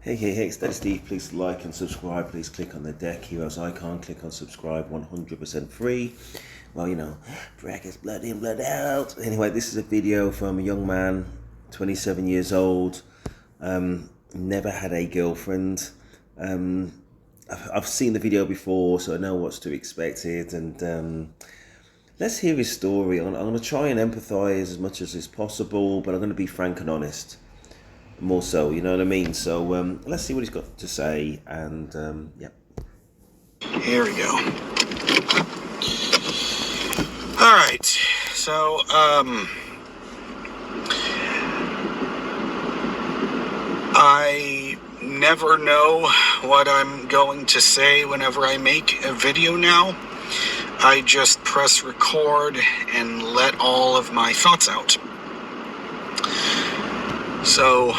Hey, it's Daddy Steve. Please like and subscribe. Please click on the Deck Heroes icon. Click on subscribe, 100% free. Well, brackets blood in, blood out. Anyway, this is a video from a young man, 27 years old, never had a girlfriend. I've seen the video before, so I know what's to expect it. And let's hear his story. I'm going to try and empathize as much as is possible, but I'm going to be frank and honest. More so, you know what I mean? So let's see what he's got to say, and yeah. Here we go. All right, so I never know what I'm going to say whenever I make a video now. I just press record and let all of my thoughts out. So,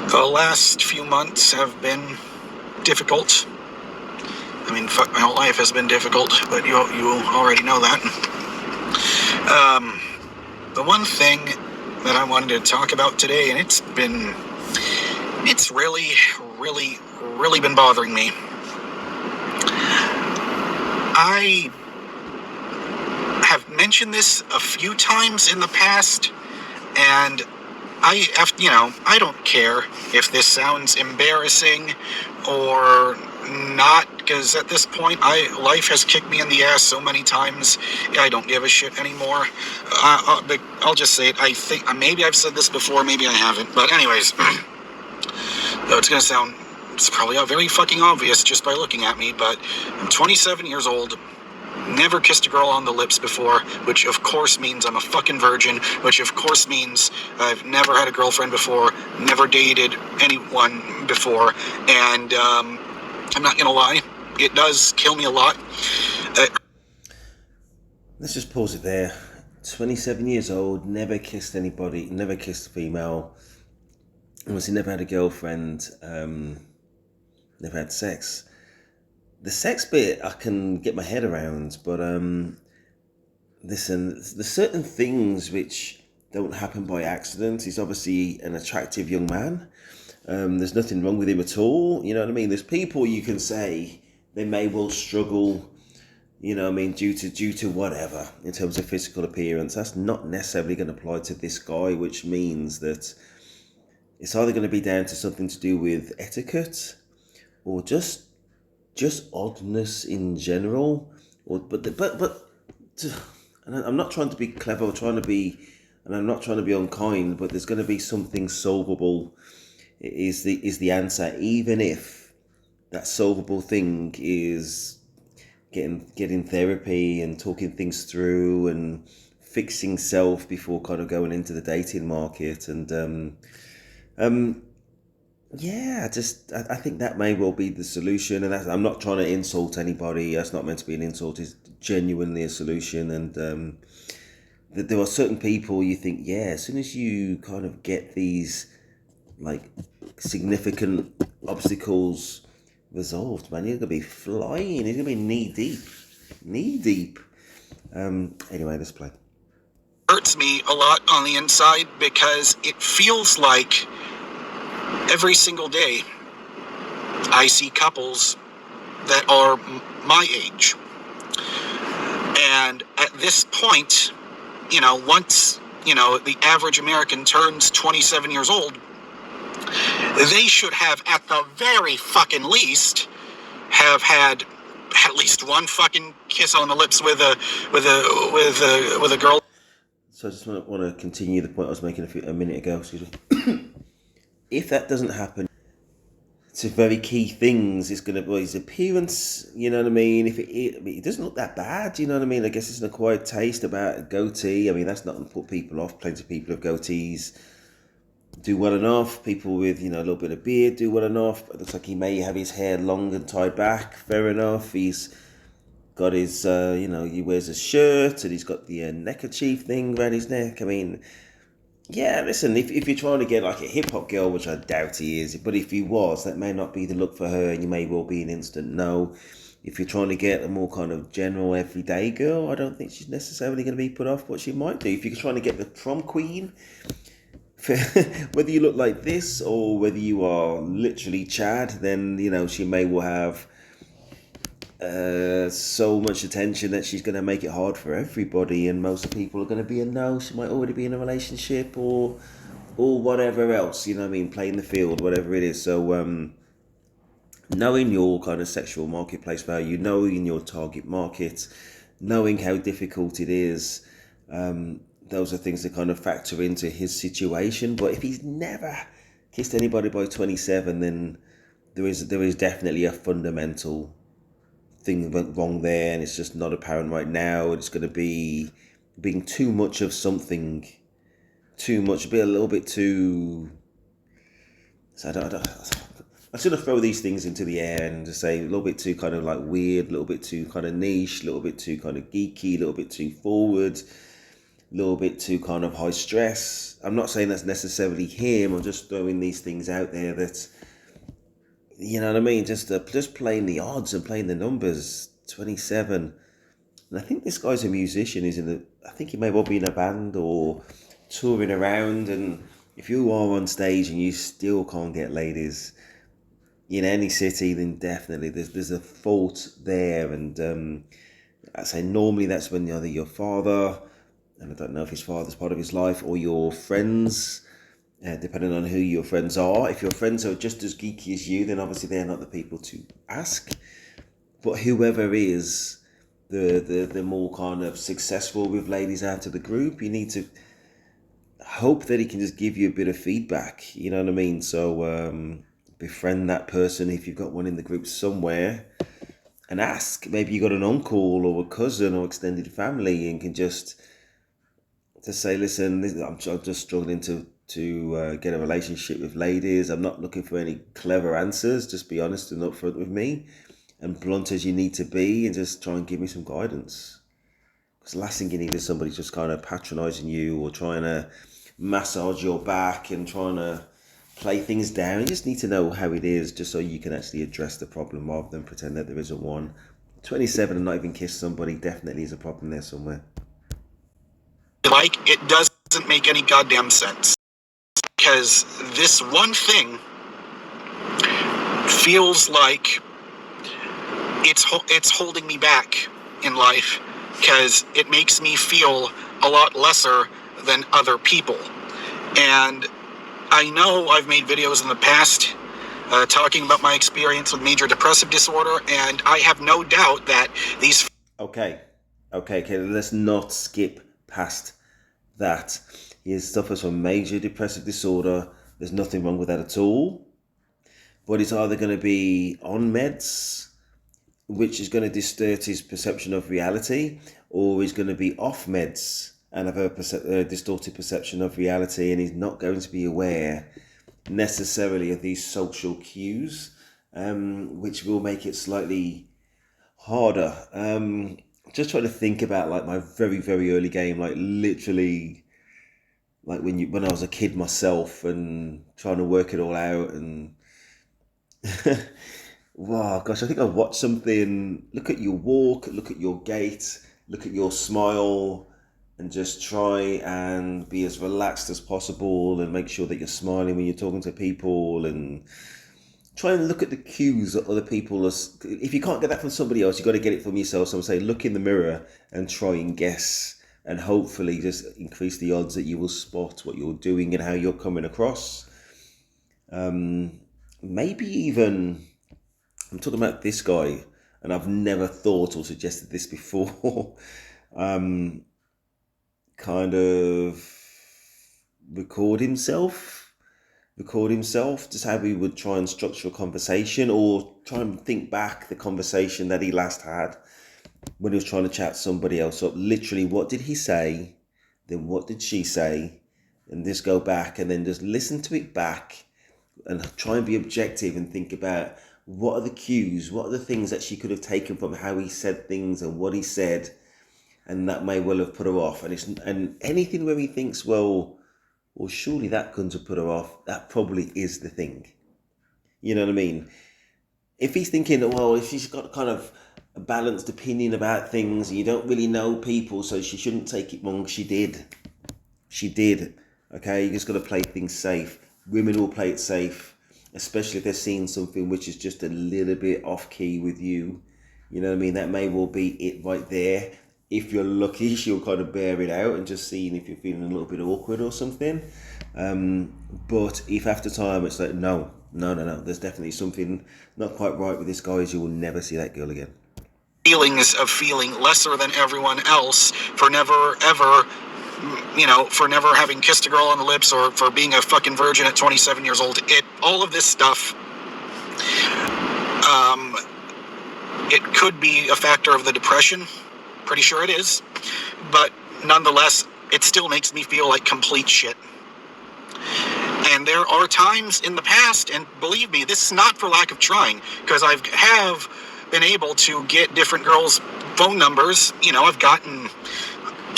the last few months have been difficult. I mean, fuck, my whole life has been difficult, but you already know that. The one thing that I wanted to talk about today, and it's really been bothering me. I have mentioned this a few times in the past, and I don't care if this sounds embarrassing or not, because at this point, life has kicked me in the ass so many times, I don't give a shit anymore. I'll just say it. I think maybe I've said this before, maybe I haven't, but anyways, though it's probably very fucking obvious just by looking at me, but I'm 27 years old. Never kissed a girl on the lips before, which of course means I'm a fucking virgin, which of course means I've never had a girlfriend before, never dated anyone before, and I'm not gonna lie, it does kill me a lot. Let's just pause it there. 27 years old, never kissed anybody, never kissed a female, obviously never had a girlfriend, never had sex. The sex bit I can get my head around, but listen, there's certain things which don't happen by accident. He's obviously an attractive young man. There's nothing wrong with him at all. You know what I mean? There's people you can say they may well struggle, you know what I mean, due to whatever in terms of physical appearance. That's not necessarily going to apply to this guy, which means that it's either going to be down to something to do with etiquette or just oddness in general, but and I'm not trying to be clever, and I'm not trying to be unkind, but there's going to be something solvable. Is the answer, even if that solvable thing is getting therapy and talking things through and fixing self before kind of going into the dating market. And yeah, I think that may well be the solution, and I'm not trying to insult anybody. That's not meant to be an insult. It's genuinely a solution, and there are certain people you think, yeah, as soon as you kind of get these like significant obstacles resolved, man, you're gonna be flying. You're gonna be knee deep. Anyway, let's play. Hurts me a lot on the inside because it feels like every single day I see couples that are my age. And at this point, once, the average American turns 27 years old, they should have, at the very fucking least, have had at least one fucking kiss on the lips with a girl. So I just want to continue the point I was making a minute ago. Excuse me. If that doesn't happen, it's a very key things. It's going to be his appearance, you know what I mean? If it doesn't look that bad, you know what I mean? I guess it's an acquired taste about a goatee. I mean, that's not going to put people off. Plenty of people have goatees do well enough. People with, a little bit of beard do well enough. It looks like he may have his hair long and tied back. Fair enough. He's got his, he wears a shirt and he's got the neckerchief thing around his neck. I mean, yeah, listen, if you're trying to get like a hip-hop girl, which I doubt he is, but if he was, that may not be the look for her, and you may well be an instant no. If you're trying to get a more kind of general everyday girl, I don't think she's necessarily going to be put off, but she might do. If you're trying to get the prom queen, whether you look like this or whether you are literally Chad, then she may well have so much attention that she's going to make it hard for everybody, and most people are going to be a no. She might already be in a relationship or whatever else. You know what I mean? Playing the field, whatever it is. So knowing your kind of sexual marketplace value, knowing your target market, knowing how difficult it is. Those are things that kind of factor into his situation. But if he's never kissed anybody by 27, then there is definitely a fundamental thing went wrong there, and it's just not apparent right now. It's going to be being too much of something, too much, be a little bit too. So I sort of throw these things into the air and just say a little bit too kind of like weird, a little bit too kind of niche, a little bit too kind of geeky, a little bit too forward, a little bit too kind of high stress. I'm not saying that's necessarily him. I'm just throwing these things out there that, you know what I mean? Just playing the odds and playing the numbers. 27, and I think this guy's a musician. I think he may well be in a band or touring around. And if you are on stage and you still can't get ladies in any city, then definitely there's a fault there. And I say normally that's when either your father, and I don't know if his father's part of his life, or your friends. Depending on who your friends are. If your friends are just as geeky as you, then obviously they're not the people to ask. But whoever is the more kind of successful with ladies out of the group, you need to hope that he can just give you a bit of feedback. You know what I mean? So befriend that person if you've got one in the group somewhere, and ask. Maybe you got an uncle or a cousin or extended family, and can just say, listen, I'm just struggling to get a relationship with ladies. I'm not looking for any clever answers. Just be honest and upfront with me, and blunt as you need to be, and just try and give me some guidance. Because the last thing you need is somebody just kind of patronising you or trying to massage your back and trying to play things down. You just need to know how it is, just so you can actually address the problem rather than pretend that there isn't one. 27 and not even kiss somebody definitely is a problem there somewhere. Like, it doesn't make any goddamn sense. Because this one thing feels like it's holding me back in life, because it makes me feel a lot lesser than other people. And I know I've made videos in the past talking about my experience with major depressive disorder, and I have no doubt that these... Okay, let's not skip past that. He suffers from major depressive disorder. There's nothing wrong with that at all. But it's either going to be on meds, which is going to distort his perception of reality, or he's going to be off meds and have a distorted perception of reality, and he's not going to be aware necessarily of these social cues, which will make it slightly harder. Just trying to think about like my very, very early game, like literally like when I was a kid myself, and trying to work it all out. And wow, gosh, I think I watched something. Look at your walk, look at your gait, look at your smile, and just try and be as relaxed as possible, and make sure that you're smiling when you're talking to people, and try and look at the cues that other people are. If you can't get that from somebody else, you've got to get it from yourself. So I'm saying, look in the mirror and try and guess, and hopefully just increase the odds that you will spot what you're doing and how you're coming across. Maybe even, I'm talking about this guy, and I've never thought or suggested this before. Kind of record himself, just how he would try and structure a conversation, or try and think back the conversation that he last had when he was trying to chat somebody else up. Literally, what did he say? Then what did she say? And just go back and then just listen to it back, and try and be objective and think about what are the cues, what are the things that she could have taken from how he said things and what he said, and that may well have put her off. And anything where he thinks, well, surely that couldn't have put her off, that probably is the thing. You know what I mean? If he's thinking, well, if she's got kind of a balanced opinion about things, and you don't really know people, so she shouldn't take it wrong. She did. Okay, you just got to play things safe. Women will play it safe, especially if they're seeing something which is just a little bit off key with you. You know what I mean? That may well be it right there. If you're lucky, she'll kind of bear it out and just seeing if you're feeling a little bit awkward or something. But if after time it's like, no, no, no, no, there's definitely something not quite right with this guy, you will never see that girl again. Feelings of feeling lesser than everyone else for never ever, for never having kissed a girl on the lips or for being a fucking virgin at 27 years old. All of this stuff, it could be a factor of the depression. Pretty sure it is. But nonetheless, it still makes me feel like complete shit. And there are times in the past, and believe me, this is not for lack of trying, because I have been able to get different girls' phone numbers. I've gotten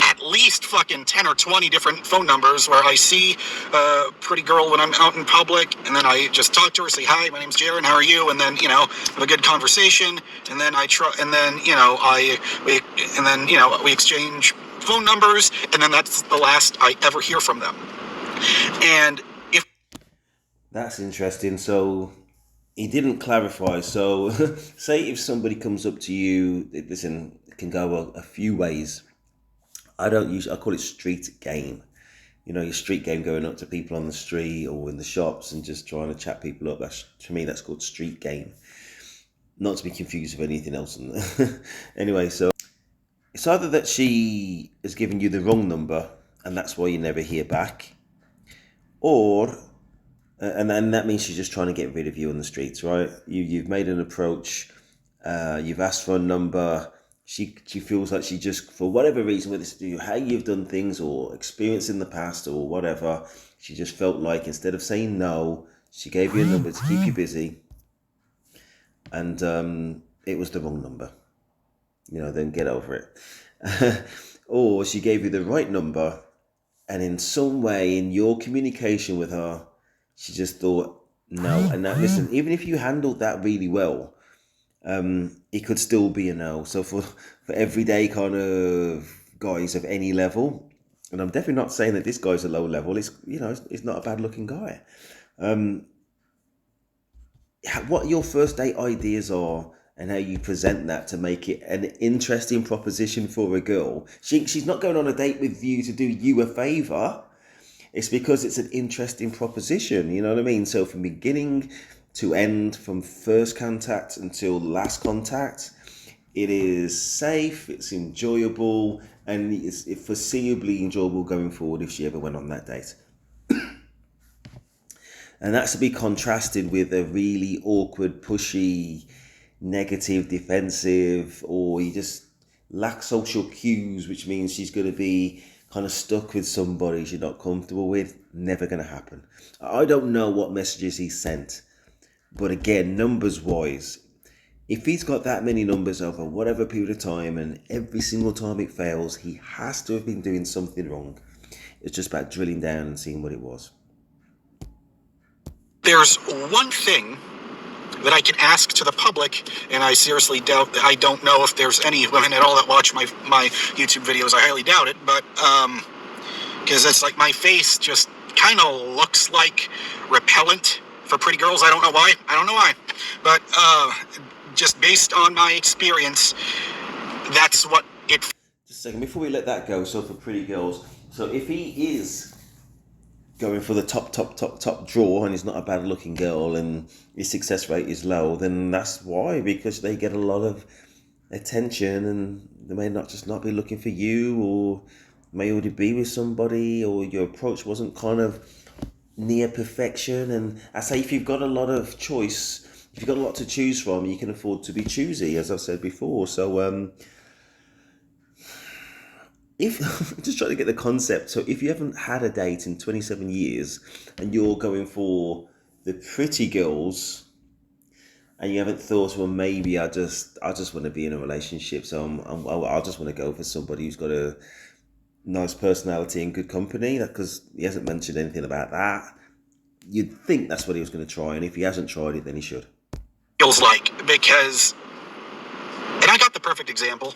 at least fucking 10 or 20 different phone numbers where I see a pretty girl when I'm out in public, and then I just talk to her, say, hi, my name's Jaron, how are you? And then, have a good conversation, and then we exchange phone numbers, and then that's the last I ever hear from them. And That's interesting. So he didn't clarify. So say if somebody comes up to you, listen, it can go a few ways. I call it street game. Your street game, going up to people on the street or in the shops and just trying to chat people up. To me, that's called street game. Not to be confused with anything else. Anyway, so it's either that she has given you the wrong number and that's why you never hear back, or and that means she's just trying to get rid of you on the streets, right? You've made an approach, you've asked for a number. She feels like she just, for whatever reason, whether it's to do how you've done things or experience in the past or whatever, she just felt like instead of saying no, she gave you a number to keep you busy, and it was the wrong number. Then get over it. Or she gave you the right number, and in some way in your communication with her, she just thought no. And that, listen, even if you handled that really well, it could still be a no. So for everyday kind of guys of any level, and I'm definitely not saying that this guy's a low level. It's not a bad looking guy. What your first date ideas are and how you present that to make it an interesting proposition for a girl. She's not going on a date with you to do you a favor. It's because it's an interesting proposition, you know what I mean? So from beginning to end, from first contact until last contact, it is safe, it's enjoyable, and it's foreseeably enjoyable going forward if she ever went on that date. And that's to be contrasted with a really awkward, pushy, negative, defensive, or you just lack social cues, which means she's going to be kind of stuck with somebody she's not comfortable with. Never going to happen. I don't know what messages he sent, but again, numbers wise, if he's got that many numbers over whatever period of time and every single time it fails, he has to have been doing something wrong. It's just about drilling down and seeing what it was. There's one thing that I can ask to the public, and I seriously doubt that. I don't know if there's any women at all that watch my YouTube videos. I highly doubt it, but because it's like my face just kind of looks like repellent for pretty girls. I don't know why. But just based on my experience, that's what it. Just a second before we let that go. So for pretty girls, so if he is going for the top draw and he's not a bad looking girl and his success rate is low, then that's why, because they get a lot of attention and they may not be looking for you, or may already be with somebody, or your approach wasn't kind of near perfection. And I say, if you've got a lot of choice, if you've got a lot to choose from, you can afford to be choosy, as I've said before. So if just trying to get the concept, so if you haven't had a date in 27 years and you're going for the pretty girls and you haven't thought, well, maybe I just want to be in a relationship, so I just want to go for somebody who's got a nice personality and good company, because he hasn't mentioned anything about that, you'd think that's what he was going to try, and if he hasn't tried it, then he should. Feels like, because, and I got the perfect example.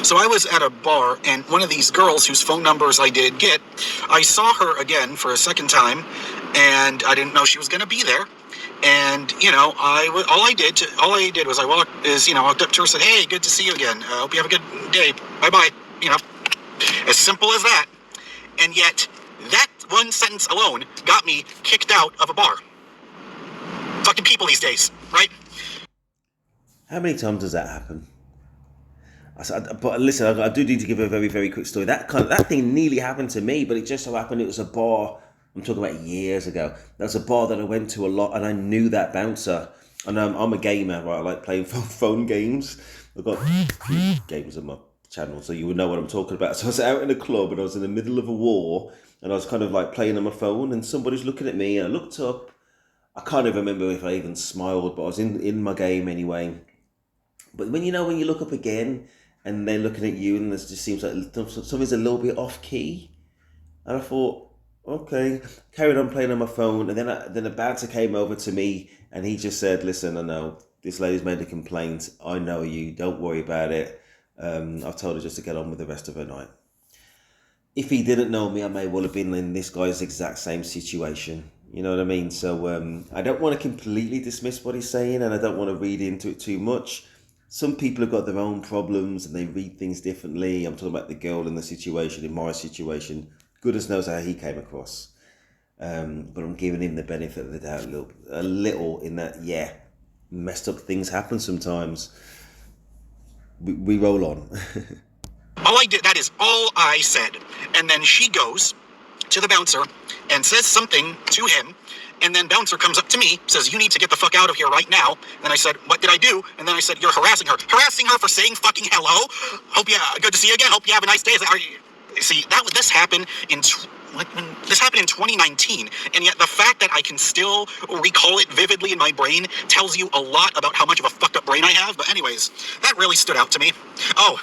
So I was at a bar, and one of these girls whose phone numbers I did get, I saw her again for a second time, and I didn't know she was going to be there. And all I did was I walked up to her, said, "Hey, good to see you again. Hope you have a good day. Bye bye." As simple as that. And yet, that one sentence alone got me kicked out of a bar. Fucking people these days, right? How many times does that happen? But listen, I do need to give a very, very quick story. That thing nearly happened to me, but it just so happened it was a bar. I'm talking about years ago. There was a bar that I went to a lot, and I knew that bouncer. And I'm a gamer, right? I like playing phone games. I've got a few games on my channel, so you would know what I'm talking about. So I was out in a club, and I was in the middle of a war, and I was kind of like playing on my phone, and somebody's looking at me, and I looked up. I can't even remember if I even smiled, but I was in my game anyway. But when you look up again and they're looking at you and it just seems like something's a little bit off key. And I thought, okay, carried on playing on my phone. And then a bouncer came over to me and he just said, "Listen, I know this lady's made a complaint. I know you. Don't worry about it. I've told her just to get on with the rest of her night." If he didn't know me, I may well have been in this guy's exact same situation. You know what I mean? So I don't want to completely dismiss what he's saying, and I don't want to read into it too much. Some people have got their own problems and they read things differently. I'm talking about the girl in the situation, in my situation. Goodness knows how he came across. But I'm giving him the benefit of the doubt a little in that, yeah, messed up things happen sometimes. We roll on. All I did, that is all I said. And then she goes to the bouncer and says something to him. And then bouncer comes up to me, says, "You need to get the fuck out of here right now." And I said, "What did I do?" And then I said, "You're harassing her." Harassing her for saying fucking hello? Good to see you again. Hope you have a nice day. See, this happened in 2019, and yet the fact that I can still recall it vividly in my brain tells you a lot about how much of a fucked up brain I have. But anyways, that really stood out to me. Oh,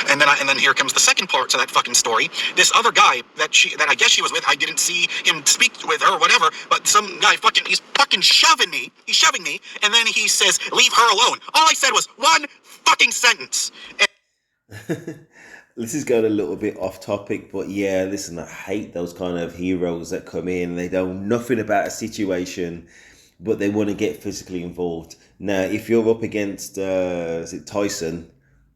and then here comes the second part to that fucking story. This other guy that I guess she was with, I didn't see him speak with her or whatever, but some guy he's fucking shoving me. He's shoving me, and then he says, "Leave her alone." All I said was one fucking sentence. This is going a little bit off topic, but yeah, listen, I hate those kind of heroes that come in, they know nothing about a situation, but they want to get physically involved. Now, if you're up against, is it Tyson?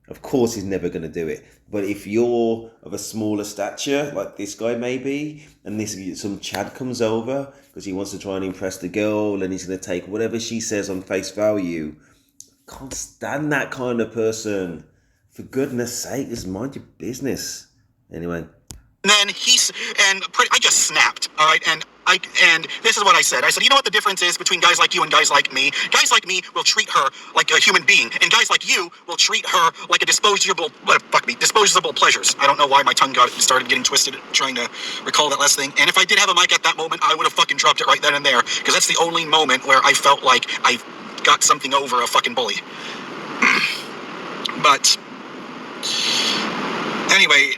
Of course, he's never going to do it. But if you're of a smaller stature, like this guy maybe, and some Chad comes over because he wants to try and impress the girl, and he's going to take whatever she says on face value, can't stand that kind of person. For goodness sake, just mind your business. Anyway. Then I just snapped, all right, and this is what I said. I said, "You know what the difference is between guys like you and guys like me? Guys like me will treat her like a human being, and guys like you will treat her like a disposable pleasures." I don't know why my tongue started getting twisted trying to recall that last thing. And if I did have a mic at that moment, I would have fucking dropped it right then and there, because that's the only moment where I felt like I got something over a fucking bully. But anyway,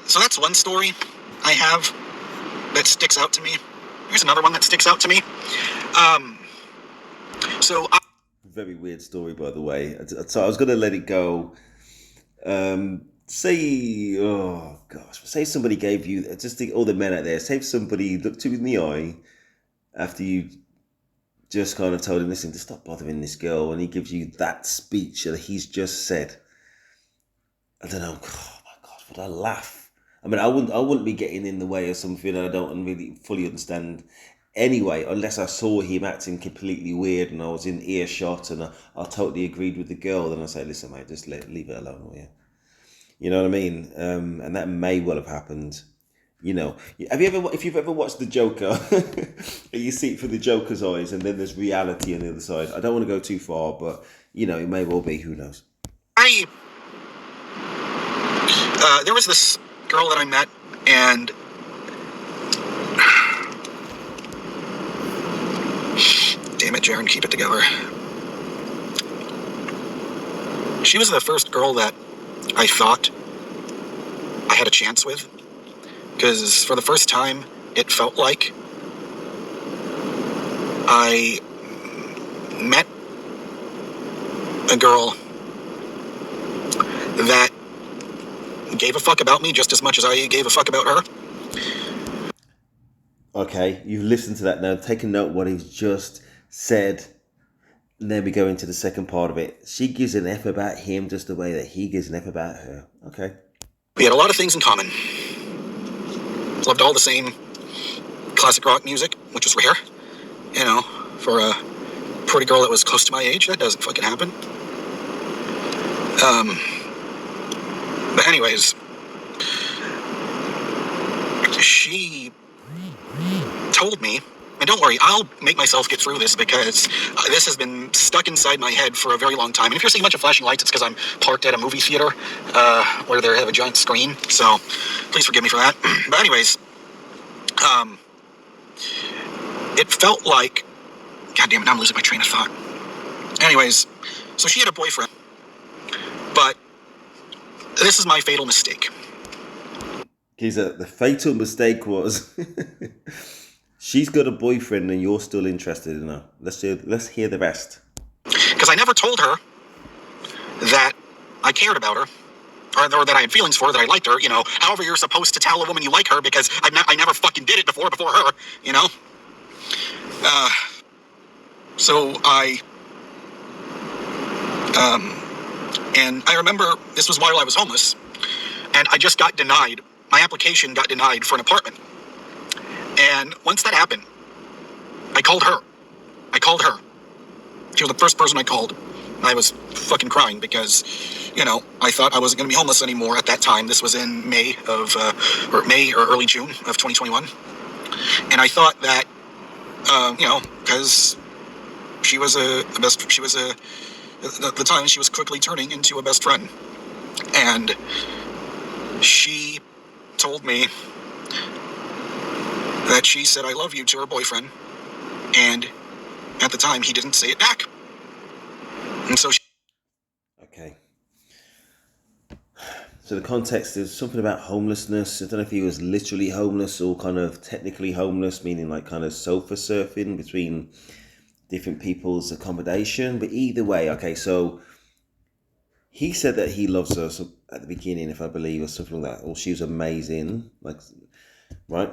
so that's one story I have that sticks out to me. Here's another one that sticks out to me. Very weird story, by the way. So I was going to let it go. Say somebody gave you, all the men out there, say somebody looked you in the eye after you just kind of told him, "Listen, just stop bothering this girl," and he gives you that speech that he's just said. I don't know. Oh my God, would I laugh? I mean, I wouldn't be getting in the way of something that I don't really fully understand anyway, unless I saw him acting completely weird and I was in earshot and I totally agreed with the girl. Then I say, "Listen, mate, just leave it alone, will you?" You know what I mean? And that may well have happened. If you've ever watched The Joker, you see it through the Joker's eyes, and then there's reality on the other side. I don't want to go too far, but it may well be. Who knows? There was this girl that I met, and damn it, Jaron, keep it together. She was the first girl that I thought I had a chance with, because for the first time, it felt like I met a girl that gave a fuck about me just as much as I gave a fuck about her. Okay, you've listened to that now. Take a note what he's just said. And then we go into the second part of it. She gives an F about him just the way that he gives an F about her. Okay. We had a lot of things in common. Loved all the same classic rock music, which was rare. You know, for a pretty girl that was close to my age, that doesn't fucking happen. But anyways, she told me, and don't worry, I'll make myself get through this because this has been stuck inside my head for a very long time. And if you're seeing a bunch of flashing lights, it's because I'm parked at a movie theater where they have a giant screen. So please forgive me for that. But anyways, it felt like, God damn it, now I'm losing my train of thought. Anyways, so she had a boyfriend, but this is my fatal mistake. The fatal mistake was she's got a boyfriend and you're still interested in her. Let's hear the rest. Because I never told her that I cared about her, or that I had feelings for her, that I liked her. You know, however you're supposed to tell a woman you like her, because I never fucking did it before her. You know. So and I remember this was while I was homeless, and I just got denied. My application got denied for an apartment. And once that happened, I called her. She was the first person I called. I was fucking crying because, you know, I thought I wasn't going to be homeless anymore at that time. This was in May or early June of 2021. And I thought that, you know, because she was at the time she was quickly turning into a best friend. And she told me that she said I love you to her boyfriend. And at the time, he didn't say it back. And so Okay. So the context is something about homelessness. I don't know if he was literally homeless or kind of technically homeless, meaning like kind of sofa surfing between different people's accommodation. But either way, okay, so he said that he loves her at the beginning, if I believe, or something like that. Or she was amazing. Like, right?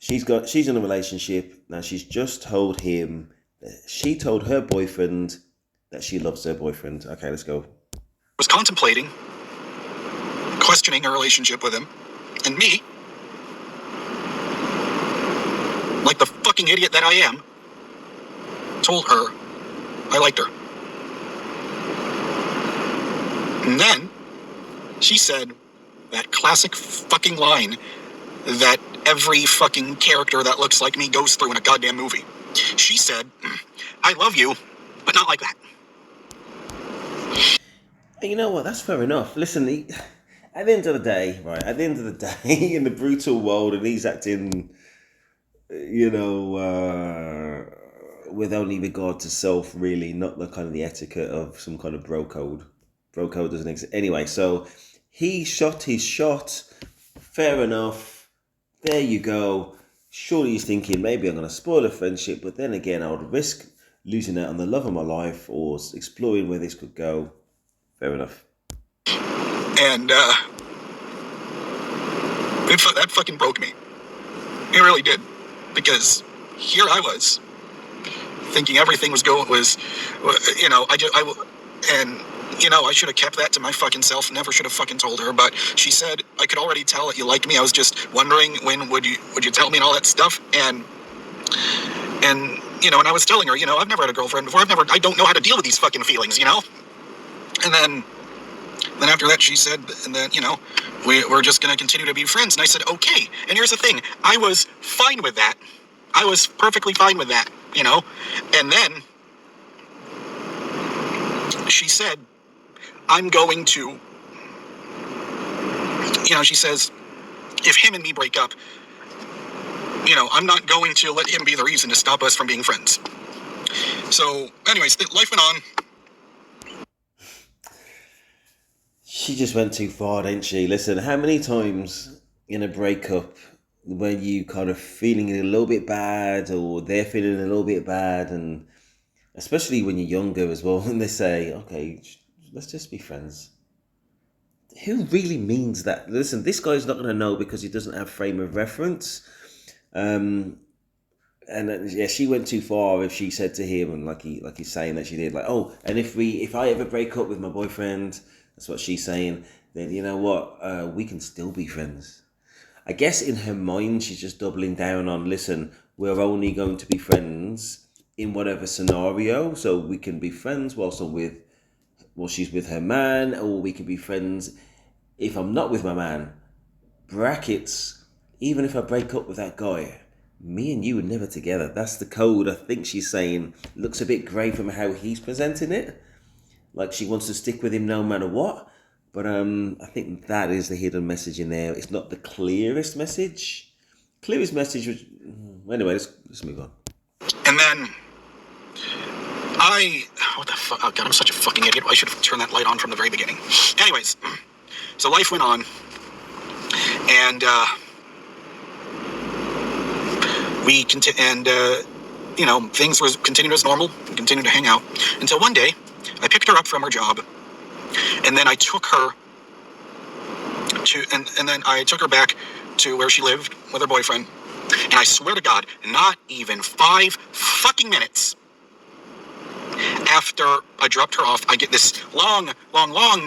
She's in a relationship. Now she's just told him that she told her boyfriend that she loves her boyfriend. Okay, let's go. was contemplating questioning a relationship with him, and me, like the fucking idiot that I am, told her I liked her. And then she said that classic fucking line that every fucking character that looks like me goes through in a goddamn movie. She said, I love you, but not like that. You know what? That's fair enough. Listen, at the end of the day, right? At the end of the day, in the brutal world, and he's acting, you know, with only regard to self, really, not the kind of the etiquette of some kind of bro code. Bro code doesn't exist anyway. So he shot his shot. Fair enough. There you go. Surely he's thinking maybe I'm going to spoil a friendship, but then again, I would risk losing out on the love of my life or exploring where this could go. Fair enough. And that fucking broke me. It really did, because here I was thinking everything was, you know, I should have kept that to my fucking self. Never should have fucking told her. But she said I could already tell that you liked me. I was just wondering when would you tell me and all that stuff. And you know, and I was telling her, you know, I've never had a girlfriend before. I don't know how to deal with these fucking feelings, you know. And then after that, she said, and then, you know, we're just going to continue to be friends. And I said, okay. And here's the thing. I was fine with that. I was perfectly fine with that, you know. And then she said, I'm going to, you know, she says, if him and me break up, you know, I'm not going to let him be the reason to stop us from being friends. So, anyways, life went on. She just went too far, didn't she? Listen, how many times in a breakup when you kind of feeling a little bit bad or they're feeling a little bit bad, and especially when you're younger as well, and they say, okay, let's just be friends. who really means that? Listen, this guy's not going to know because he doesn't have frame of reference. And yeah, she went too far if she said to him, and like he's saying that she did, like, oh, and if I ever break up with my boyfriend, that's what she's saying. Then you know what, we can still be friends. I guess in her mind, she's just doubling down on, listen, we're only going to be friends in whatever scenario, so we can be friends while she's with her man, or we can be friends if I'm not with my man. Brackets, even if I break up with that guy, me and you are never together. That's the code. I think she's saying. Looks a bit grey from how he's presenting it. Like she wants to stick with him no matter what. But I think that is the hidden message in there. It's not the clearest message. Clearest message was... Anyway, let's move on. And then what the fuck? Oh God, I'm such a fucking idiot. I should have turned that light on from the very beginning. Anyways, so life went on, and things was continued as normal. We continued to hang out until one day, I picked her up from her job, and then I took her back to where she lived with her boyfriend. And I swear to God, not even 5 fucking minutes after I dropped her off, I get this long,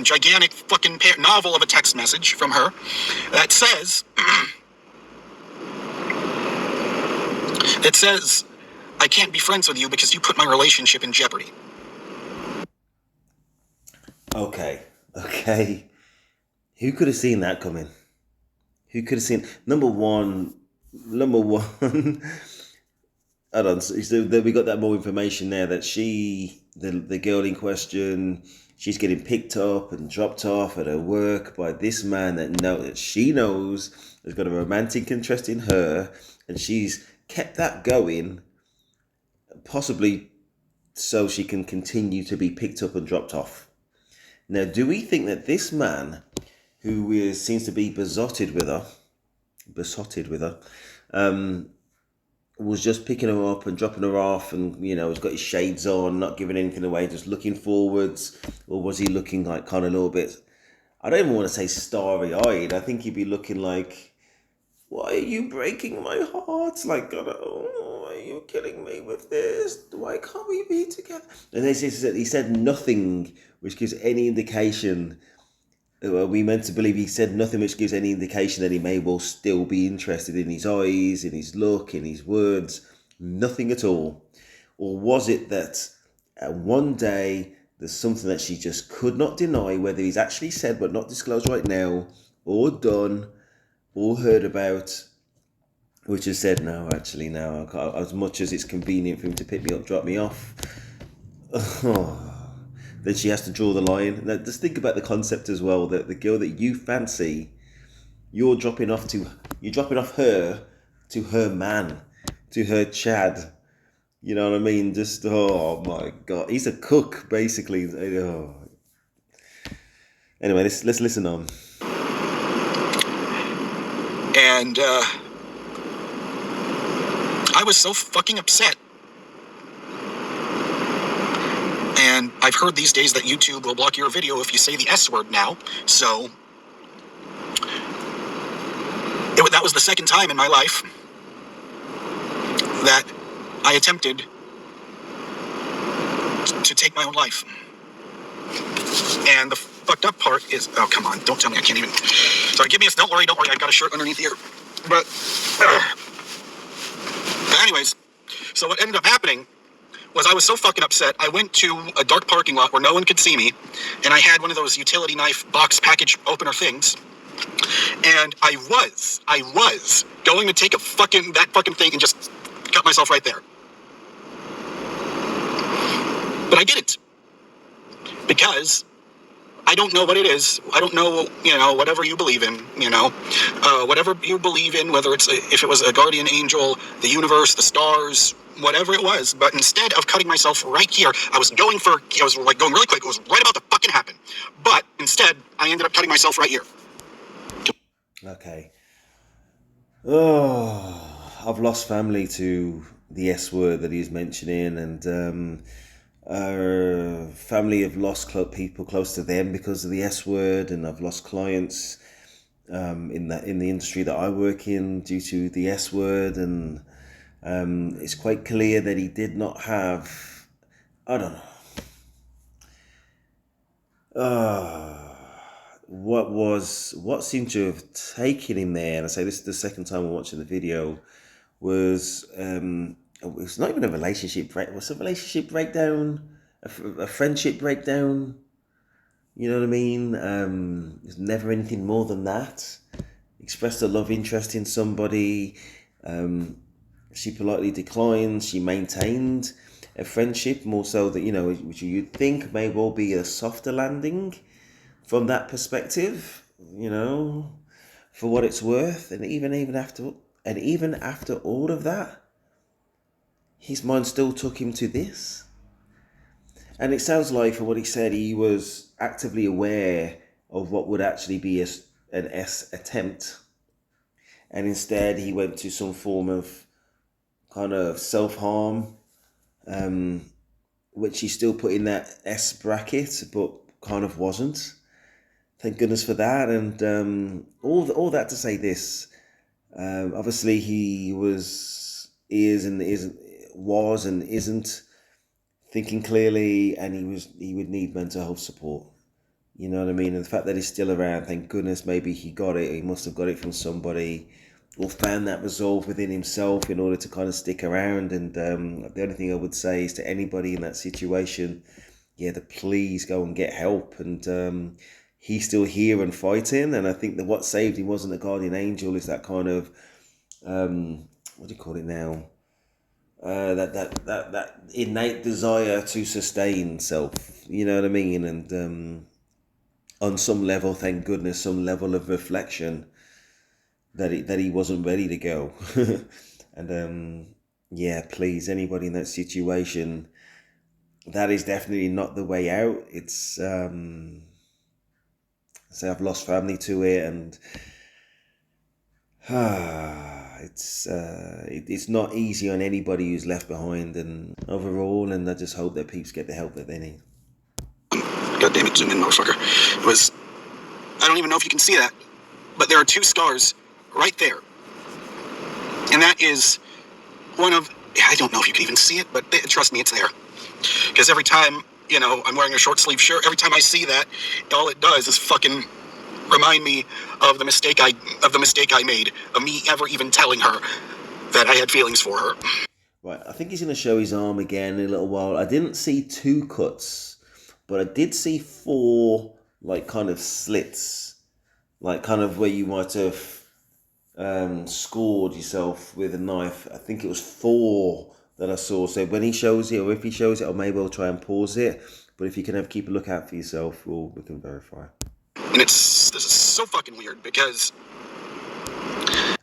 gigantic fucking novel of a text message from her that says, I can't be friends with you because you put my relationship in jeopardy. Okay. Who could have seen that coming? Who could have seen... Number one... Hold on. So we got that more information there that the girl in question, she's getting picked up and dropped off at her work by this man that she knows has got a romantic interest in her, and she's kept that going, possibly so she can continue to be picked up and dropped off. Now, do we think that this man, who seems to be besotted with her, was just picking her up and dropping her off, and has got his shades on, not giving anything away, just looking forwards? Or was he looking like kind of a little bit, I don't even want to say starry-eyed, I think he'd be looking like, why are you breaking my heart? Like, why are you killing me with this? Why can't we be together? And he said nothing which gives any indication. We meant to believe he said nothing which gives any indication that he may well still be interested in his eyes, in his look, in his words. Nothing at all. Or was it that one day there's something that she just could not deny, whether he's actually said but not disclosed right now, or done, or heard about, which has said, no, actually, no, as much as it's convenient for him to pick me up, drop me off, then she has to draw the line. Now, just think about the concept as well, that the girl that you fancy, you're dropping off her to her man, to her Chad. You know what I mean? Just, oh my God, he's a cook basically. Oh. Anyway, let's listen on. And I was so fucking upset. And I've heard these days that YouTube will block your video if you say the S word now. So that was the second time in my life that I attempted to take my own life. And the fucked up part is, oh, come on, don't tell me I can't even. Sorry, don't worry, I've got a shirt underneath here. But anyways, so what ended up happening was I was so fucking upset, I went to a dark parking lot where no one could see me, and I had one of those utility knife box package opener things, and I was going to take that fucking thing and just cut myself right there. But I didn't. Because I don't know what it is. I don't know, whatever you believe in, whatever you believe in, whether if it was a guardian angel, the universe, the stars, whatever it was. But instead of cutting myself right here, I was going really quick. It was right about to fucking happen. But instead, I ended up cutting myself right here. Okay. Oh, I've lost family to the S word that he's mentioning, and family have lost people close to them because of the S word, and I've lost clients in the industry that I work in due to the S word, and it's quite clear that he did not have, I don't know, what seemed to have taken him there, and I say this is the second time I'm watching the video, was it's not even a relationship break. What's a relationship breakdown? A friendship breakdown? You know what I mean? It's never anything more than that. Expressed a love interest in somebody. She politely declined. She maintained a friendship, more so that, which you'd think may well be a softer landing from that perspective, for what it's worth. And even after all of that, his mind still took him to this. And it sounds like, from what he said, he was actively aware of what would actually be an S attempt. And instead, he went to some form of kind of self-harm, which he still put in that S bracket, but kind of wasn't. Thank goodness for that. And all that to say this. Obviously, he is and isn't thinking clearly, and he would need mental health support. You know what I mean? And the fact that he's still around, thank goodness, maybe he got it. He must have got it from somebody, or found that resolve within himself in order to kind of stick around. And the only thing I would say is to anybody in that situation, to please go and get help. And he's still here and fighting. And I think that what saved him wasn't a guardian angel, is that kind of what do you call it now? That innate desire to sustain self. You know what I mean? And on some level, thank goodness, some level of reflection that he wasn't ready to go. And please, anybody in that situation, that is definitely not the way out. It's say I've lost family to it, and it's not easy on anybody who's left behind, and overall, and I just hope that peeps get the help that they need. God damn it, zoom in, motherfucker. I don't even know if you can see that, but there are 2 scars right there. And that is I don't know if you can even see it, but trust me, it's there. Because every time, I'm wearing a short sleeve shirt, every time I see that, all it does is fucking remind me of the mistake I made, of me ever even telling her that I had feelings for her. Right, I think he's going to show his arm again in a little while. I didn't see 2 cuts, but I did see 4, like, kind of slits, like kind of where you might have scored yourself with a knife. I think it was 4 that I saw. So when he shows it, or if he shows it, I may well try and pause it. But if you can keep a lookout for yourself, we can verify. And this is so fucking weird, because...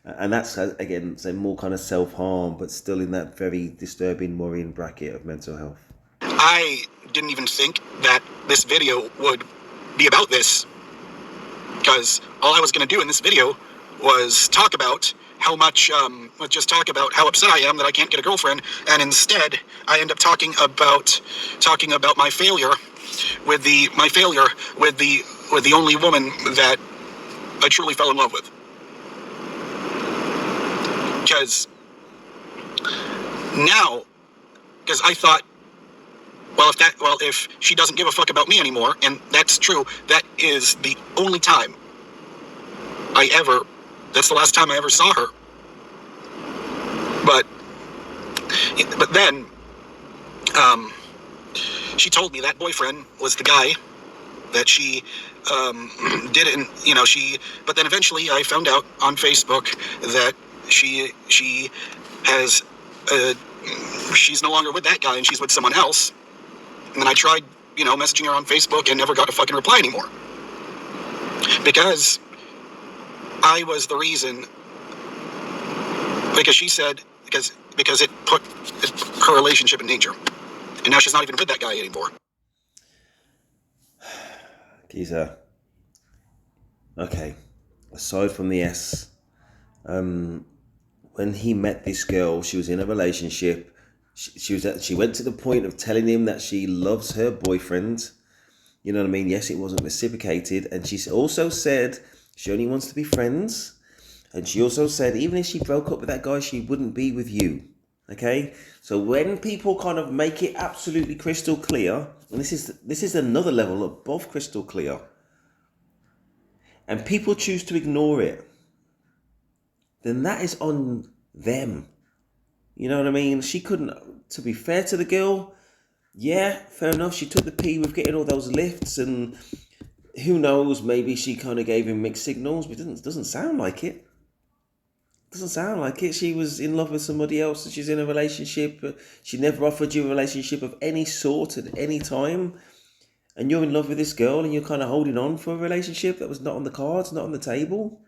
And that's, again, say more kind of self-harm, but still in that very disturbing, worrying bracket of mental health. I didn't even think that this video would be about this, because all I was going to do in this video was talk about how much, just talk about how upset I am that I can't get a girlfriend, and instead I end up talking about my failure with the only woman that I truly fell in love with. Because I thought, if she doesn't give a fuck about me anymore, and that's true, that is the only time that's the last time I ever saw her. But then, she told me that boyfriend was the guy that she didn't, but then eventually I found out on Facebook that she has, she's no longer with that guy and she's with someone else. And then I tried, messaging her on Facebook and never got a fucking reply anymore. Because I was the reason, because she said, because it put her relationship in danger. And now she's not even with that guy anymore. Giza. Okay. Aside from the S, when he met this girl, she was in a relationship. She went to the point of telling him that she loves her boyfriend. You know what I mean? Yes, it wasn't reciprocated. And she also said she only wants to be friends. And she also said even if she broke up with that guy, she wouldn't be with you. Okay? So when people kind of make it absolutely crystal clear, and this is another level above crystal clear, and people choose to ignore it, then that is on them. You know what I mean? She couldn't, to be fair to the girl, yeah, fair enough. She took the P with getting all those lifts, and who knows, maybe she kind of gave him mixed signals, but it doesn't sound like it. Doesn't sound like it. She was in love with somebody else and she's in a relationship. She never offered you a relationship of any sort at any time. And you're in love with this girl and you're kind of holding on for a relationship that was not on the cards, not on the table.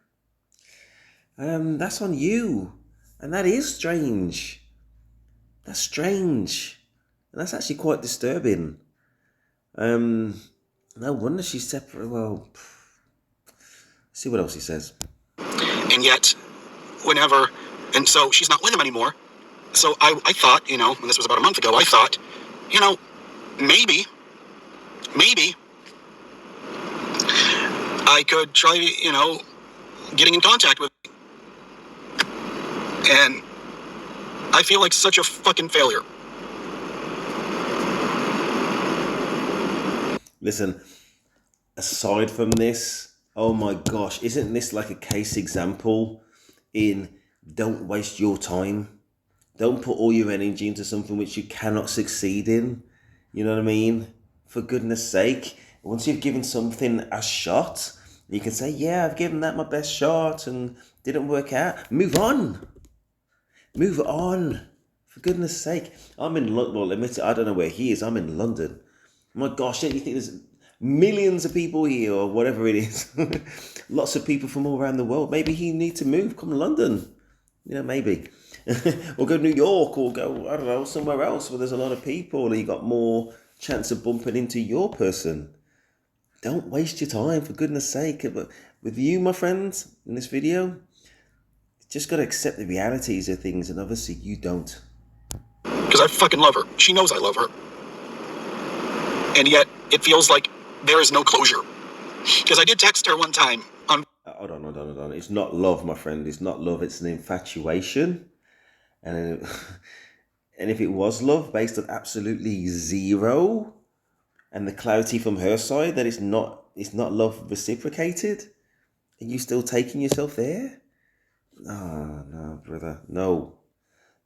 That's on you. And that is strange. That's strange. And that's actually quite disturbing. No wonder she's separate. Well, see what else he says. And yet, whenever, and so she's not with him anymore. So I thought, and this was about a month ago, I thought, maybe I could try, getting in contact with him. And I feel like such a fucking failure. Listen, aside from this, oh my gosh, isn't this like a case example in don't waste your time? Don't put all your energy into something which you cannot succeed in. You know what I mean? For goodness sake, once you've given something a shot, you can say, yeah, I've given that my best shot and didn't work out. Move on. Move on. For goodness sake. I'm in London. Well, admit it, I don't know where he is. I'm in London. My gosh, don't you think there's millions of people here or whatever it is? Lots of people from all around the world. Maybe he needs to move, come to London. Maybe. Or go to New York or go, I don't know, somewhere else where there's a lot of people and you got more chance of bumping into your person. Don't waste your time, for goodness sake. But with you, my friends, in this video, just got to accept the realities of things, and obviously you don't. Because I fucking love her. She knows I love her. And yet, it feels like there is no closure. Because I did text her one time on... Hold on. It's not love, my friend. It's not love. It's an infatuation. And if it was love based on absolutely zero, and the clarity from her side that it's not love reciprocated, are you still taking yourself there? No, brother. No.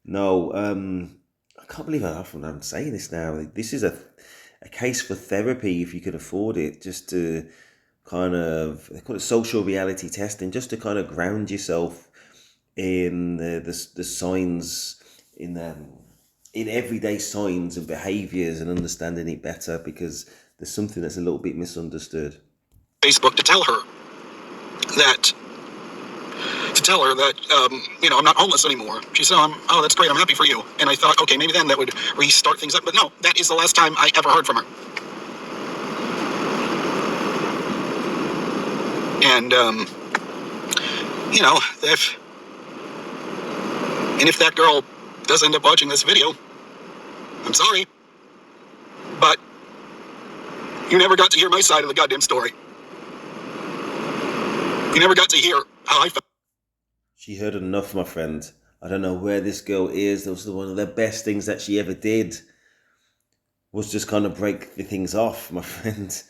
I can't believe how often I'm saying this now. This is a case for therapy if you can afford it, just to kind of, they call it social reality testing, just to kind of ground yourself in the signs, in everyday signs and behaviors, and understanding it better, because there's something that's a little bit misunderstood. Facebook to tell her that I'm not homeless anymore. She said, oh, that's great, I'm happy for you. And I thought, okay, maybe then that would restart things up. But no, that is the last time I ever heard from her. And, if that girl does end up watching this video, I'm sorry. But you never got to hear my side of the goddamn story. You never got to hear how I felt. She heard enough, my friend. I don't know where this girl is. That was one of the best things that she ever did, was just kind of break the things off, my friend.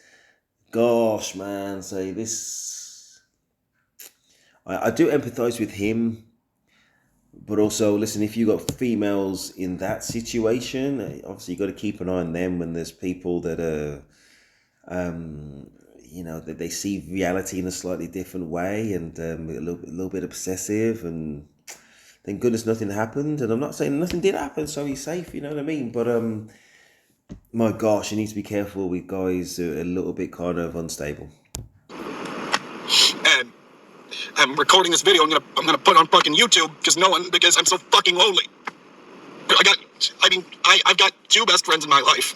Gosh, man. So this... I do empathize with him. But also, listen, if you got females in that situation, obviously you got to keep an eye on them when there's people that are, that they see reality in a slightly different way, and a little bit obsessive, and thank goodness nothing happened. And I'm not saying nothing did happen, so he's safe, you know what I mean? But my gosh, you need to be careful with guys who are a little bit kind of unstable. And I'm recording this video. I'm gonna put it on fucking YouTube because I'm so fucking lonely. I've got two best friends in my life,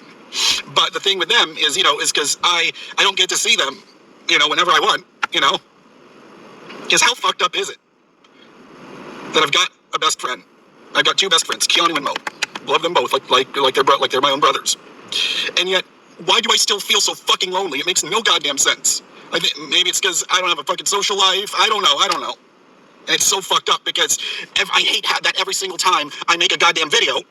but the thing with them is because I don't get to see them, whenever I want, because how fucked up is it that I've got a best friend? I've got two best friends, Keanu and Mo. Love them both like they're my own brothers. And yet, why do I still feel so fucking lonely? It makes no goddamn sense. I think maybe it's because I don't have a fucking social life. I don't know. And it's so fucked up because I hate that every single time I make a goddamn video,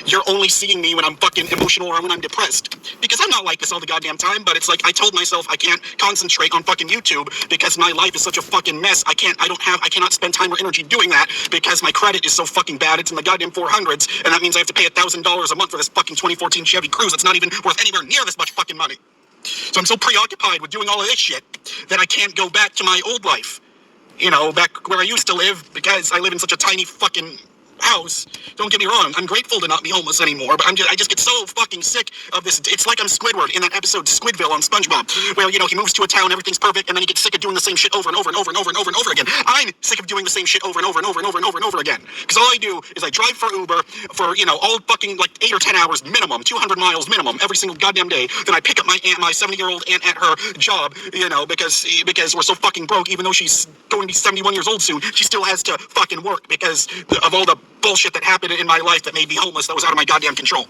you're only seeing me when I'm fucking emotional or when I'm depressed. Because I'm not like this all the goddamn time, but it's like I told myself I can't concentrate on fucking YouTube because my life is such a fucking mess. I cannot spend time or energy doing that because my credit is so fucking bad. It's in the goddamn 400s, and that means I have to pay $1,000 a month for this fucking 2014 Chevy Cruze. It's not even worth anywhere near this much fucking money. So I'm so preoccupied with doing all of this shit that I can't go back to my old life. Back where I used to live, because I live in such a tiny fucking house. Don't get me wrong, I'm grateful to not be homeless anymore, but I just get so fucking sick of this. It's like I'm Squidward in that episode Squidville on SpongeBob, where, he moves to a town, everything's perfect, and then he gets sick of doing the same shit over and over and over and over and over and over again. I'm sick of doing the same shit over and over and over and over and over and over again. Because all I do is I drive for Uber for, all fucking like 8 or 10 hours minimum, 200 miles minimum every single goddamn day. Then I pick up my 70-year-old aunt at her job, because we're so fucking broke, even though she's going to be 71 years old soon, she still has to fucking work because of all the bullshit that happened in my life that made me homeless that was out of my goddamn control.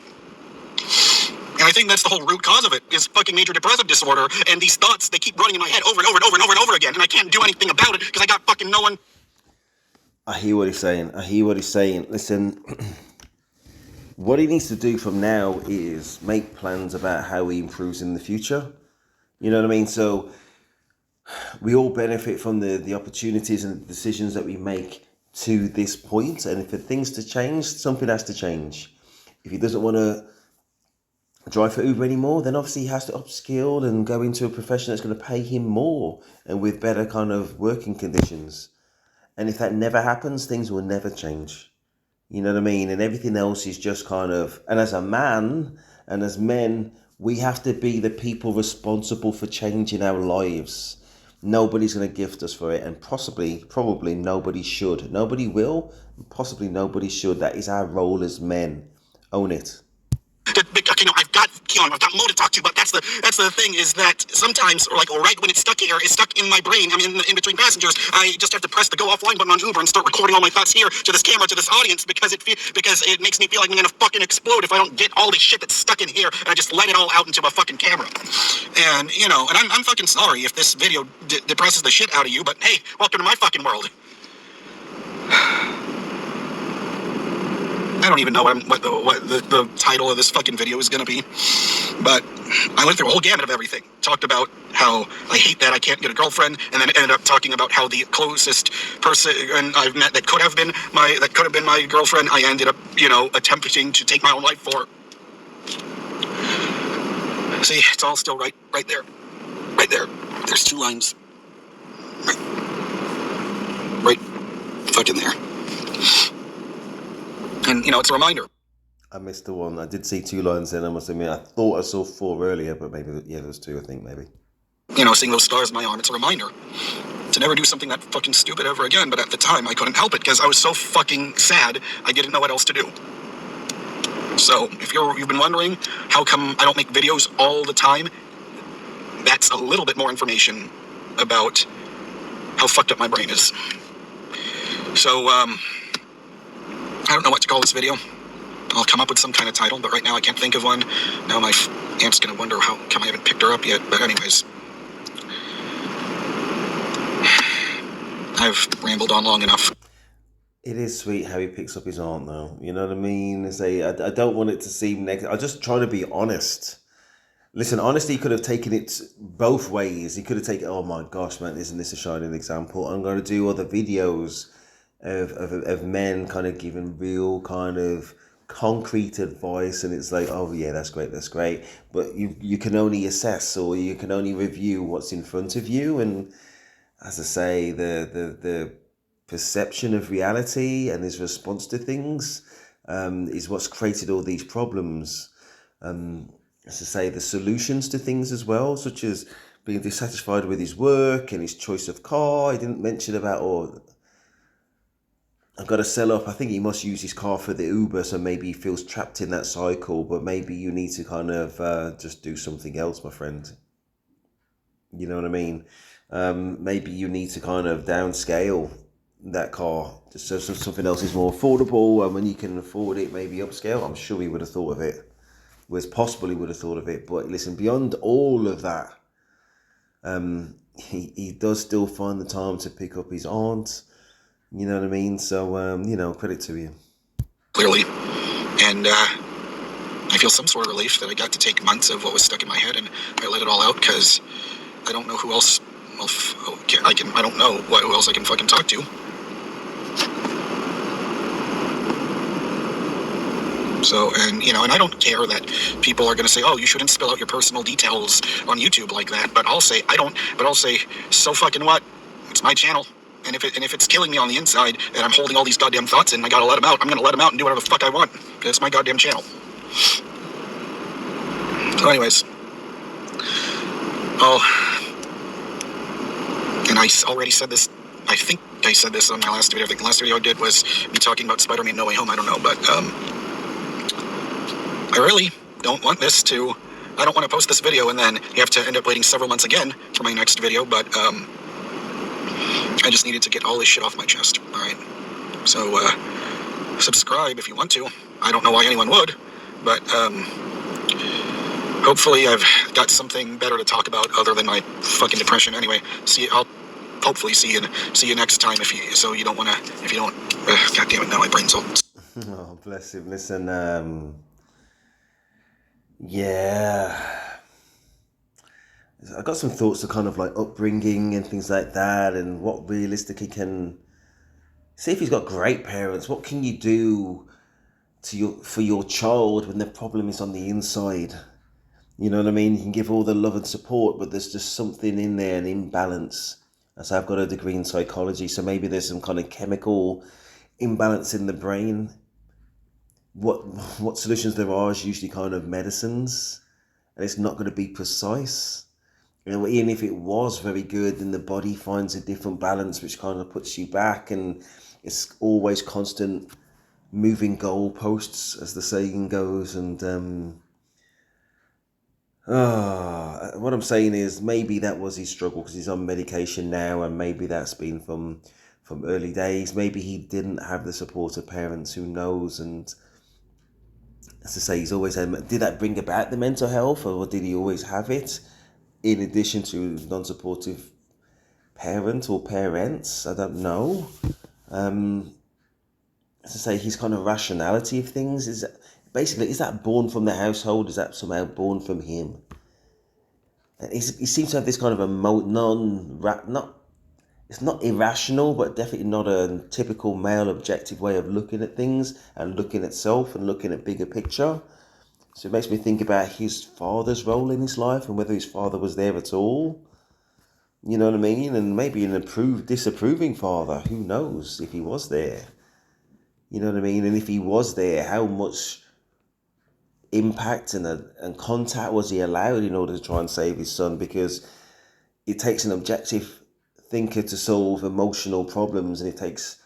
And I think that's the whole root cause of it, is fucking major depressive disorder, and these thoughts, they keep running in my head over and over and over and over and over again, and I can't do anything about it because I got fucking no one. I hear what he's saying. Listen, what he needs to do from now is make plans about how he improves in the future. You know what I mean? So we all benefit from the opportunities and the decisions that we make to this point. And for things to change, something has to change. If he doesn't want to drive for Uber anymore, then obviously he has to upskill and go into a profession that's going to pay him more and with better kind of working conditions. And if that never happens, things will never change. You know what I mean? And everything else is just kind of... And as a man and as men, we have to be the people responsible for changing our lives. Nobody's going to gift us for it, and probably nobody should. Nobody will, and possibly nobody should. That is our role as men. Own it. I've got Mo to talk to, but that's the thing, is that sometimes, or right when it's stuck in my brain, I mean, in between passengers, I just have to press the go offline button on Uber and start recording all my thoughts here to this camera, to this audience, because it makes me feel like I'm gonna fucking explode if I don't get all this shit that's stuck in here and I just let it all out into a fucking camera. And, and I'm fucking sorry if this video depresses the shit out of you, but hey, welcome to my fucking world. I don't even know what the title of this fucking video is going to be, but I went through a whole gamut of everything. Talked about how I hate that I can't get a girlfriend, and then ended up talking about how the closest person I've met that could have been my girlfriend, I ended up, attempting to take my own life for. See, it's all still right there. There's 2 lines. Right fucking there. And, it's a reminder. I missed the one. I did see 2 lines in, I must admit. I thought I saw 4 earlier, but maybe, there's 2, I think, maybe. Seeing those stars in my arm, it's a reminder to never do something that fucking stupid ever again. But at the time, I couldn't help it because I was so fucking sad, I didn't know what else to do. So, if you've been wondering how come I don't make videos all the time, that's a little bit more information about how fucked up my brain is. So, I don't know what to call this video. I'll come up with some kind of title, but right now I can't think of one. Now my aunt's going to wonder how come I haven't picked her up yet. But anyways, I've rambled on long enough. It is sweet how he picks up his aunt, though. You know what I mean? I don't want it to seem negative. I'm just trying to be honest. Listen, honestly, he could have taken it both ways. He could have taken, oh my gosh, man, isn't this a shining example? I'm going to do other videos of men kind of giving real kind of concrete advice, and it's like, oh yeah, that's great, but you can only assess, or you can only review what's in front of you. And as I say, the perception of reality and his response to things is what's created all these problems. As I say, the solutions to things as well, such as being dissatisfied with his work and his choice of car. He didn't mention about, I've got to sell up. I think he must use his car for the Uber, so maybe he feels trapped in that cycle. But maybe you need to kind of just do something else, my friend. You know what I mean? Maybe you need to kind of downscale. that car just so something else is more affordable, and when you can afford it, maybe upscale. I'm sure he would have thought of it. Was possible he would have thought of it. But listen, beyond all of that, he does still find the time to pick up his aunt. You know what I mean? So, credit to him. Clearly. And I feel some sort of relief that I got to take months of what was stuck in my head and I let it all out, because I don't know who else. Well, I don't know who else I can fucking talk to. So, and I don't care that people are going to say, oh, you shouldn't spill out your personal details on YouTube like that. But I'll say, so fucking what? It's my channel. And if it's killing me on the inside and I'm holding all these goddamn thoughts in and I gotta let them out, I'm gonna let them out and do whatever the fuck I want. It's my goddamn channel. So anyways. Oh. And I already said this. I think I said this on my last video. I think the last video I did was me talking about Spider-Man No Way Home. I don't know, but I really don't want this to. I don't want to post this video and then you have to end up waiting several months again for my next video, but I just needed to get all this shit off my chest. Alright. So subscribe if you want to. I don't know why anyone would, but hopefully I've got something better to talk about other than my fucking depression. Anyway, I'll hopefully see you next time if you don't God damn it, now my brain's all. Oh, bless him. Listen, yeah. I got some thoughts to kind of like upbringing and things like that, and what realistically can see if he's got great parents. What can you do for your child when the problem is on the inside? You know what I mean? You can give all the love and support, but there's just something in there, an imbalance. So I've got a degree in psychology, so maybe there's some kind of chemical imbalance in the brain. What solutions there are is usually kind of medicines, and it's not going to be precise. Even if it was very good, then the body finds a different balance, which kind of puts you back, and it's always constant moving goalposts, as the saying goes. And what I'm saying is maybe that was his struggle because he's on medication now, and maybe that's been from early days. Maybe he didn't have the support of parents. Who knows? And as I say, he's always had. Did that bring about the mental health, or did he always have it? In addition to non-supportive parent or parents, I don't know. As I say, his kind of rationality of things is that born from the household? Is that somehow born from him? He seems to have this kind of it's not irrational, but definitely not a typical male objective way of looking at things and looking at self and looking at bigger picture. So it makes me think about his father's role in his life and whether his father was there at all. You know what I mean? And maybe an disapproving father. Who knows if he was there? You know what I mean? And if he was there, how much impact and contact was he allowed in order to try and save his son? Because it takes an objective thinker to solve emotional problems, and it takes,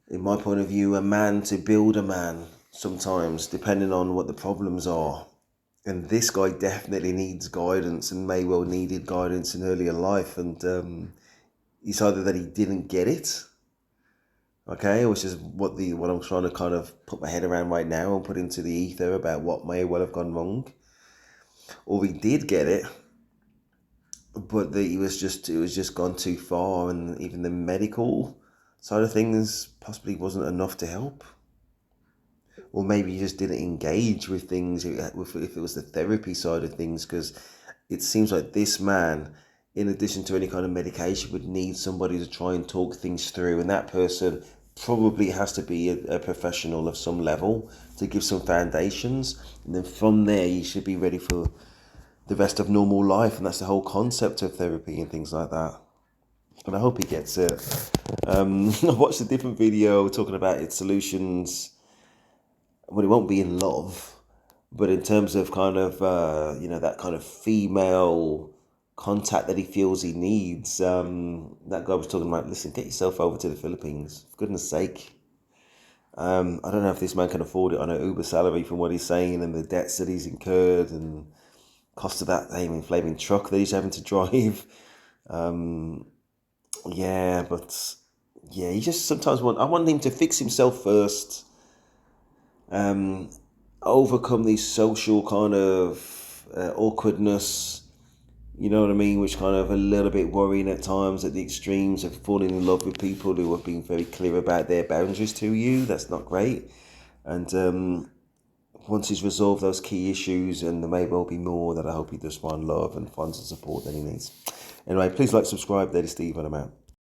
in my point of view, a man to build a man sometimes, depending on what the problems are. And this guy definitely needs guidance, and may well needed guidance in earlier life. And it's either that he didn't get it, okay, which is what I'm trying to kind of put my head around right now and put into the ether about what may well have gone wrong, or he did get it, but it was just gone too far, and even the medical side of things possibly wasn't enough to help. Or maybe you just didn't engage with things if it was the therapy side of things, because it seems like this man, in addition to any kind of medication, would need somebody to try and talk things through, and that person probably has to be a professional of some level to give some foundations, and then from there you should be ready for the rest of normal life. And that's the whole concept of therapy and things like that. And I hope he gets it. I watched a different video talking about its solutions. Well, it won't be in love, but in terms of kind of that kind of female contact that he feels he needs. That guy was talking about, listen, get yourself over to the Philippines, for goodness sake. I don't know if this man can afford it on an Uber salary from what he's saying, and the debts that he's incurred, and cost of that flaming truck that he's having to drive. Yeah, but yeah, he just sometimes I want him to fix himself first, overcome these social kind of awkwardness. You know what I mean? Which kind of a little bit worrying at times at the extremes of falling in love with people who have been very clear about their boundaries to you. That's not great. And once he's resolved those key issues, and there may well be more, that I hope he does find love and finds the support that he needs. Anyway, please like, subscribe. There is Steve, and I'm out.